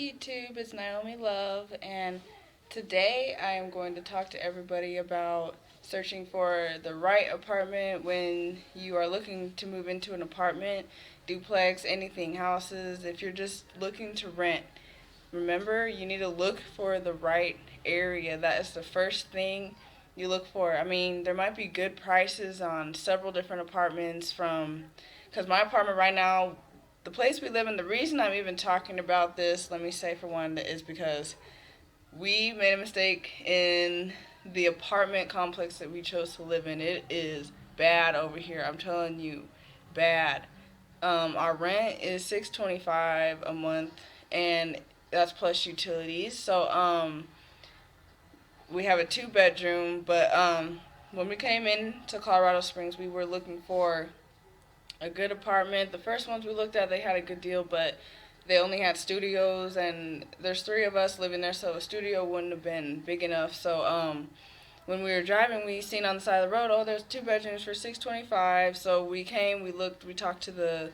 YouTube? It's Naomi Love, and today I am going to talk to everybody about searching for the right apartment when you are looking to move into an apartment, duplex, anything, houses. If you're just looking to rent, remember you need to look for the right area. That is the first thing you look for. I mean, there might be good prices on several different apartments from, because my apartment right now, the place we live in, the reason I'm even talking about this, let me say for one, is because we made a mistake in the apartment complex that we chose to live in. It is bad over here. I'm telling you, bad. Our rent is $625 a month, and that's plus utilities. So we have a two-bedroom, but when we came in to Colorado Springs, we were looking for a good apartment. The first ones we looked at, they had a good deal, but they only had studios, and there's three of us living there, so a studio wouldn't have been big enough. So when we were driving, we seen on the side of the road, oh, there's two bedrooms for 625. So we came, we looked, we talked to the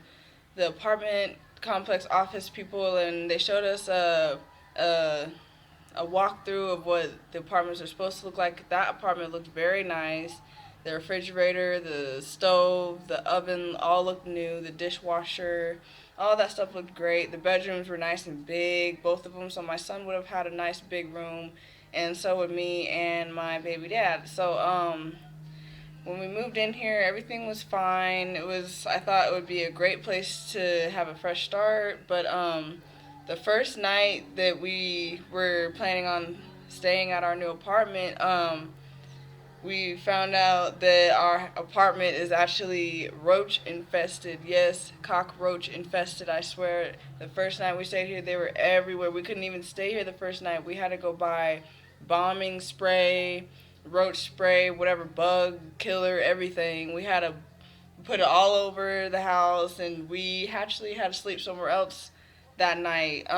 apartment complex office people, and they showed us a a walkthrough of what the apartments are supposed to look like. That apartment looked very nice. The refrigerator, the stove, the oven all looked new. The dishwasher, all that stuff looked great. The bedrooms were nice and big, both of them. So my son would have had a nice big room, and so would me and my baby dad. So when we moved in here, everything was fine. I thought it would be a great place to have a fresh start, but the first night that we were planning on staying at our new apartment, we found out that our apartment is actually roach infested. Yes, cockroach infested, I swear. The first night we stayed here, they were everywhere. We couldn't even stay here the first night. We had to go buy bombing spray, roach spray, whatever, bug killer, everything. We had to put it all over the house, and we actually had to sleep somewhere else that night.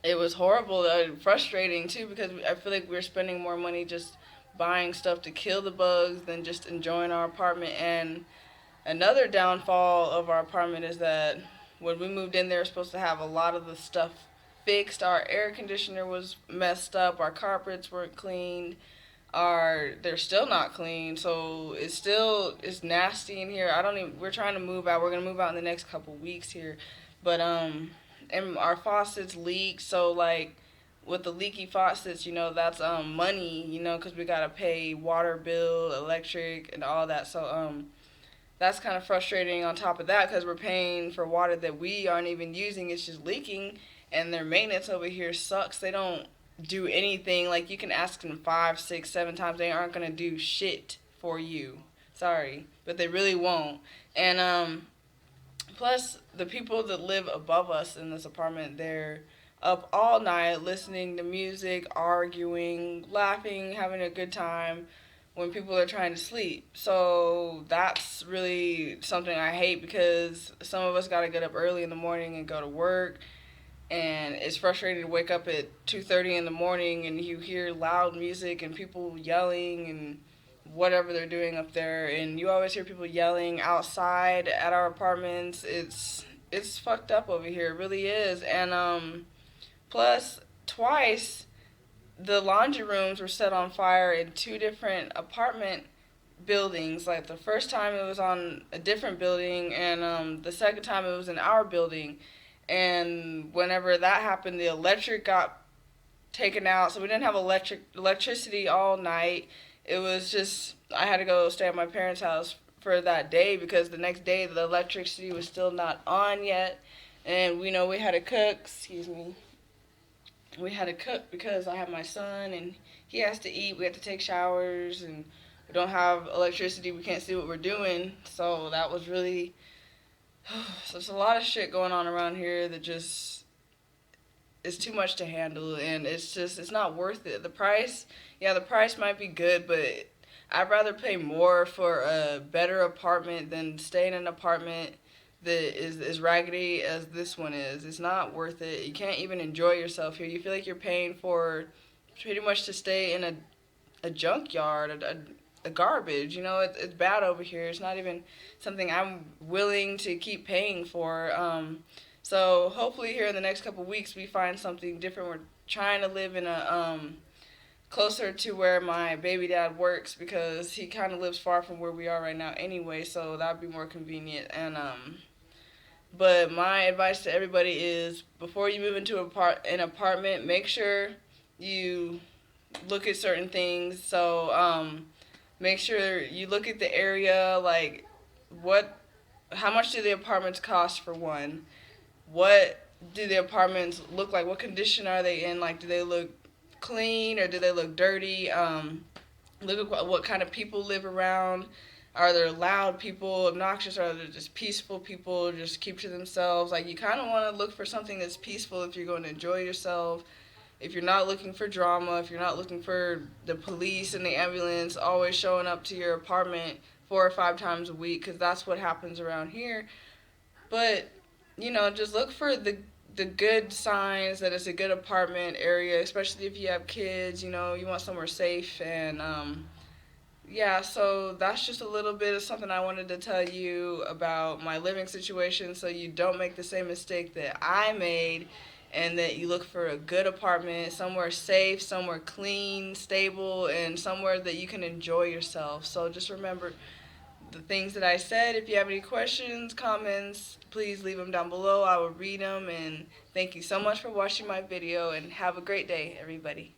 It was horrible, frustrating too, because I feel like we were spending more money just buying stuff to kill the bugs than just enjoying our apartment. And another downfall of our apartment is that when we moved in, they were supposed to have a lot of the stuff fixed. Our air conditioner was messed up. Our carpets weren't cleaned. They're still not clean, so it's nasty in here. I don't even. We're trying to move out. We're gonna move out in the next couple weeks here, but and our faucets leak. So like with the leaky faucets, that's money, because we gotta pay water bill, electric, and all that. So that's kind of frustrating on top of that because we're paying for water that we aren't even using. It's just leaking, and their maintenance over here sucks. They don't do anything. Like, you can ask them 5, 6, 7 times. They aren't going to do shit for you. Sorry. But they really won't. And plus, the people that live above us in this apartment, they're up all night listening to music, arguing, laughing, having a good time when people are trying to sleep. So that's really something I hate because some of us got to get up early in the morning and go to work, and it's frustrating to wake up at 2:30 in the morning and you hear loud music and people yelling and whatever they're doing up there, and you always hear people yelling outside at our apartments. It's fucked up over here. It really is. And plus, twice the laundry rooms were set on fire in two different apartment buildings. Like, the first time it was on a different building, and the second time it was in our building. And whenever that happened, the electric got taken out, so we didn't have electricity all night. It was just, I had to go stay at my parents' house for that day because the next day the electricity was still not on yet, and we had to cook. Excuse me. We had to cook because I have my son and he has to eat. We have to take showers, and we don't have electricity. We can't see what we're doing. So that was really, so there's a lot of shit going on around here that just is too much to handle, and it's not worth it. The price, yeah, the price might be good, but I'd rather pay more for a better apartment than stay in an apartment that is as raggedy as this one is. It's not worth it. You can't even enjoy yourself here. You feel like you're paying for pretty much to stay in a junkyard, a garbage. It's bad over here. It's not even something I'm willing to keep paying for. So hopefully here in the next couple weeks we find something different. We're trying to live in a closer to where my baby dad works because he kind of lives far from where we are right now anyway, so that'd be more convenient. And but my advice to everybody is before you move into an apartment, make sure you look at certain things. So make sure you look at the area, like what, how much do the apartments cost for one? What do the apartments look like? What condition are they in? Like, do they look clean or do they look dirty? Look at what kind of people live around. Are there loud people, obnoxious, or are there just peaceful people, just keep to themselves? Like, you kind of want to look for something that's peaceful if you're going to enjoy yourself. If you're not looking for drama, if you're not looking for the police and the ambulance always showing up to your apartment 4 or 5 times a week, because that's what happens around here. But just look for the good signs that it's a good apartment area, especially if you have kids. You want somewhere safe. And yeah, so that's just a little bit of something I wanted to tell you about my living situation, so you don't make the same mistake that I made, and that you look for a good apartment, somewhere safe, somewhere clean, stable, and somewhere that you can enjoy yourself. So just remember the things that I said. If you have any questions, comments, please leave them down below. I will read them. And thank you so much for watching my video, and have a great day, everybody.